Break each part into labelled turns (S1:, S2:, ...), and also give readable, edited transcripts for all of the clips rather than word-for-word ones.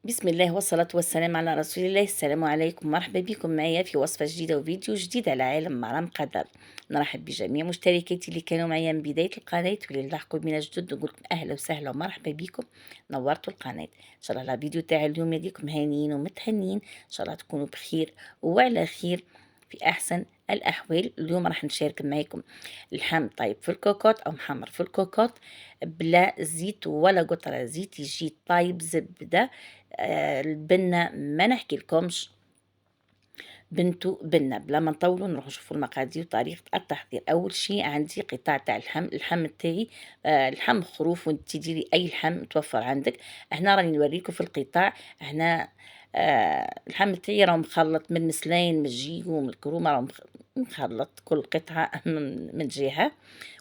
S1: بسم الله والصلاة والسلام على رسول الله. السلام عليكم، مرحبا بكم معايا في وصفة جديدة وفيديو جديد على عالم مرام قدر. نرحب بجميع مشتركاتي اللي كانوا معايا من بداية القناة واللي لاحقوا بنا جدد، نقول لكم أهلا وسهلا ومرحبا بكم، نورتوا القناة. إن شاء الله الفيديو تاع اليوم يديكم هانيين ومتهنين، إن شاء الله تكونوا بخير وعلى خير في أحسن الأحوال. اليوم راح نشارك معاكم اللحم طيب في الكوكوت أو محمر في الكوكوت بلا زيت ولا قطرة زيت، يجي طايب زبدة. البنة ما نحكي لكمش، بنتو بنة. بلا ما نطولوا نروح نشوفوا المقادير وطريقة التحضير. أول شي عندي قطع تاع اللحم تاعي، لحم خروف، وانت تديري أي لحم متوفر عندك. هنا راني نوريكم في القطاع. هنا اللحم تاعي راه مخلط من مسلين من الجيجو من الكرومة، راه مخلط كل قطعة من جهة.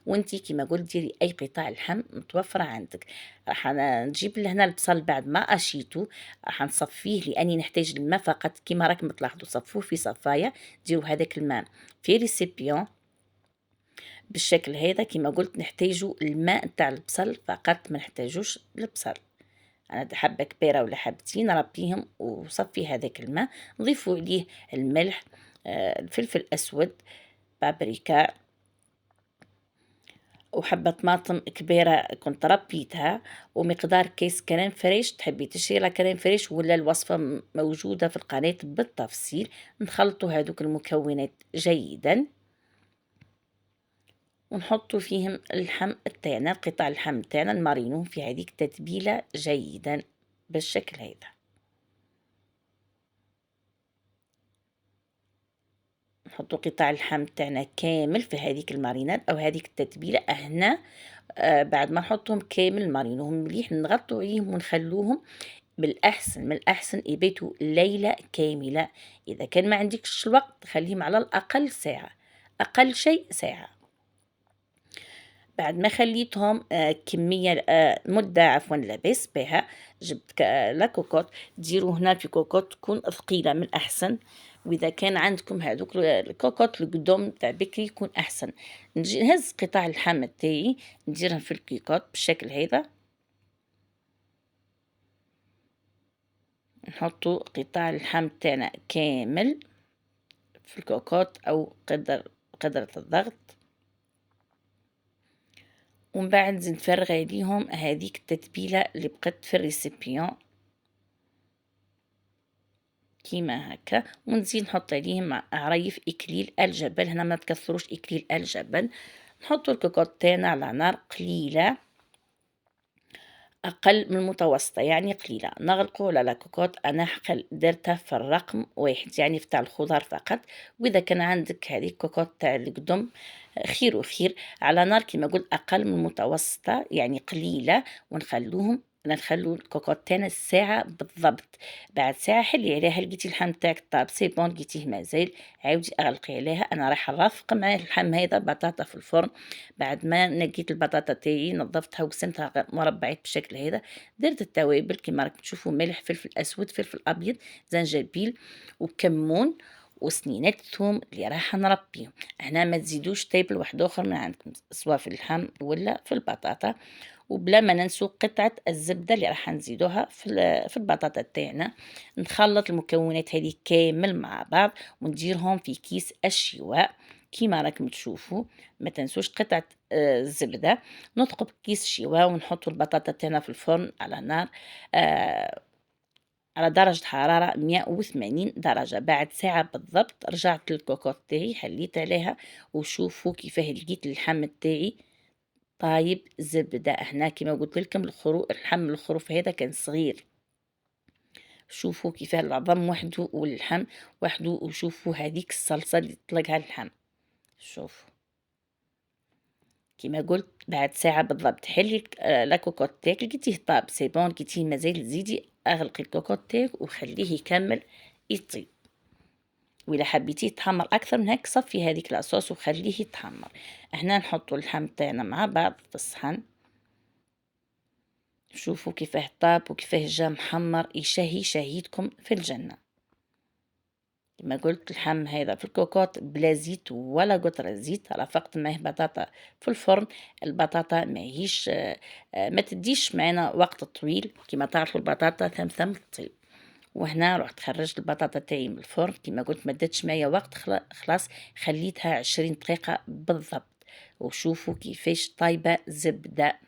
S1: وانتي كيما قلت ديري اي قطع لحم متوفره عندك. راح نجيب لهنا البصل بعد ما اشيتو، راح نصفيه لاني نحتاج الماء فقط. كيما راكم تلاحظوا صفوه في صفايه، ديروا هذاك الماء في ريسيبيون بالشكل هذا. كيما قلت نحتاجوا الماء تاع البصل فقط، ما نحتاجوش البصل. انا حبه كبيره ولا حبتين ربيهم وصفي هذاك الماء. نضيفوا عليه الملح، الفلفل الاسود، بابريكا، وحبة طماطم كبيرة كنت ربيتها، ومقدار كيس كريم فريش. تحبي تشري كريم فريش ولا الوصفة موجودة في القناة بالتفصيل. نخلطوا هذوك المكونات جيدا ونحطوا فيهم اللحم تاعنا، قطع اللحم تاعنا نمارينوه في هذيك التتبيلة جيدا بالشكل هذا. نحطوا قطع اللحم تاعنا كامل في هذيك الماريناد او هذيك التتبيله. هنا بعد ما نحطهم كامل نمارينوهم مليح، نغطوا عليهم ونخلوهم بالأحسن من الأحسن يبيتوا ليلة كاملة. إذا كان ما عندكش الوقت خليهم على الأقل ساعة، أقل شيء ساعة. بعد ما خليتهم كمية مدة عفوا لاباس بها، جبت لا كوكوت. ديروا هنا في كوكوت تكون ثقيلة من الأحسن، وإذا كان عندكم هذوك الكوكوت القدوم تاع بكري يكون أحسن. نجي نهز قطع اللحم تاعي نديرهم في الكيكوت بالشكل هذا. نحطوا قطع اللحم تاعنا كامل في الكوكوت أو قدرة الضغط، ومن بعد نزيد نفرغ عليهم هذيك التتبيلة اللي بقت في الريسيبيون كيما هكا. ونزيد نحط عليهم عريف إكليل الجبل. هنا ما تكثروش إكليل الجبل. نحطوا الكوكوت تاعنا على نار قليلة، أقل من المتوسطة يعني قليلة. نغلقوا على لاكوكوت. أنا درتها في الرقم 1 يعني في تاع الخضار فقط. وإذا كان عندك هذه الكوكوت تاع القدم خير وخير، على نار كيما قلت أقل من المتوسطة يعني قليلة. نخلو الكوكوت تاعنا ساعة بالضبط. بعد ساعة حلي عليها، لقيتي اللحم تاعك طاب سي بون، لقيتيه مازال عاودي اغلقي عليها. انا راح نرافق مع اللحم هذا بطاطا في الفرن. بعد ما نقيت البطاطا تاعي نظفتها وقسمتها مربعات بالشكل هذا، درت التوابل كيما راكم تشوفوا: ملح، فلفل اسود، فلفل ابيض، زنجبيل وكمون وسنينات ثوم اللي راح نربيهم. هنا ما تزيدوش تايبل واحد اخر من عندكم، سواء في اللحم ولا في البطاطا. وبلا ما ننسوا قطعة الزبدة اللي راح نزيدوها في البطاطا تاعنا. نخلط المكونات هذه كامل مع بعض ونديرهم في كيس الشواء كيما راكم تشوفوا. ما تنسوش قطعة الزبدة. نثقب كيس الشواء ونحط البطاطا تاعنا في الفرن على نار على درجة حرارة 180 درجة. بعد ساعة بالضبط رجعت للكوكوت تاعي، حليت عليها وشوفوا كيفاه لقيت اللحم تاعي طايب زبدة. هنا كيما قلت لكم اللحم الخروف هذا كان صغير. شوفوا كيفاه العظم وحده واللحم وحده، وشوفوا هذيك الصلصة اللي طلقها اللحم. شوفوا كيما قلت بعد ساعة بالضبط حلي لا كوكوت تاعك. لقيتيه طاب سي بون، لقيتيه مازال زيدي اغلقي الكوكوت تاعك وخليه يكمل يطيب. وإلا حبيتيه يتحمر أكثر من هيك صفي هذيك لاصوص وخليه يتحمر. هنا نحطو اللحم تاعنا مع بعض في الصحن. شوفوا كيفاه طاب وكيفاه جا محمر، يشهي شهيتكم في الجنة. كما قلت اللحم هذا في الكوكوط بلا زيت ولا قطرة زيت. رافقت معاه بطاطا في الفرن. البطاطا ماهيش ما تديش معنا وقت طويل، كما تعرفوا البطاطا ثم طيب. وهنا رحت خرجت البطاطا تاعي من الفرن، كما قلت ما دتش معايا وقت، خلاص خليتها 20 دقيقة بالضبط. وشوفوا كيفاش طايبة زبدة،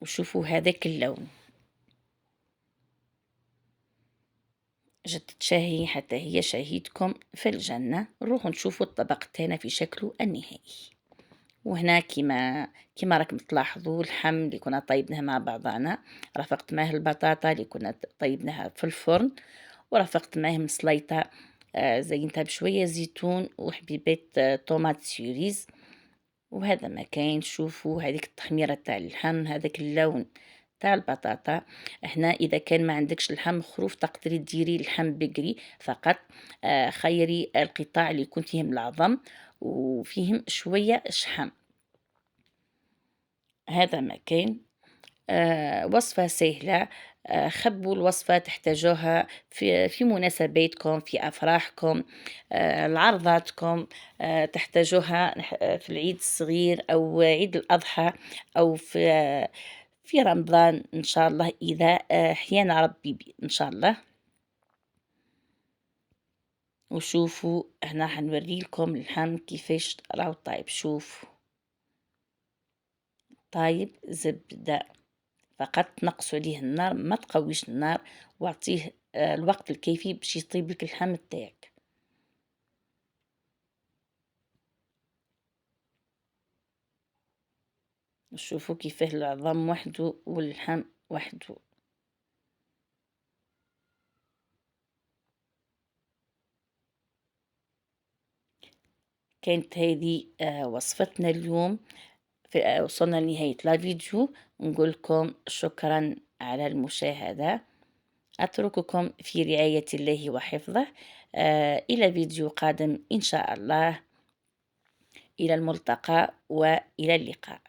S1: وشوفوا هذاك اللون، جت تشاهي حتى هي شهيتكم في الجنة. نروحوا نشوفوا الطبق تاعنا في شكله النهائي. وهنا كما راكم تلاحظوا اللحم اللي كنا طيبناه مع بعضنا، رافقت معاه البطاطا اللي كنا طيبناها في الفرن، ورافقت معاه سليطة زينتها بشوية زيتون وحبيبات طوماط سيريز. وهذا ما كاين. شوفوا هذيك التحميرة تاع اللحم، هذاك اللون تاع البطاطا. هنا اذا كان ما عندكش لحم خروف تقدري ديري لحم بقري فقط. خيري القطاع اللي يكون فيهم العظم وفيهم شوية شحم. هذا ما كاين. وصفة سهلة. خبوا الوصفة تحتاجوها في مناسباتكم، في أفراحكم، لعرضاتكم. تحتاجوها في العيد الصغير أو عيد الأضحى أو في رمضان إن شاء الله، إذا أحيانا ربي إن شاء الله. وشوفوا هنا حنوريلكم اللحم كيفاش راهو طايب. شوفوا طايب زبدة، فقط نقصوا عليه النار، ما تقويش النار، واعطيه الوقت الكافي باش يطيب لك اللحم تاعك. شوفوا كيفاه العظام وحده واللحم وحده. كانت هذه وصفتنا اليوم. وصلنا لنهاية الفيديو. نقولكم شكرا على المشاهدة. أترككم في رعاية الله وحفظه. إلى فيديو قادم إن شاء الله. إلى الملتقى وإلى اللقاء.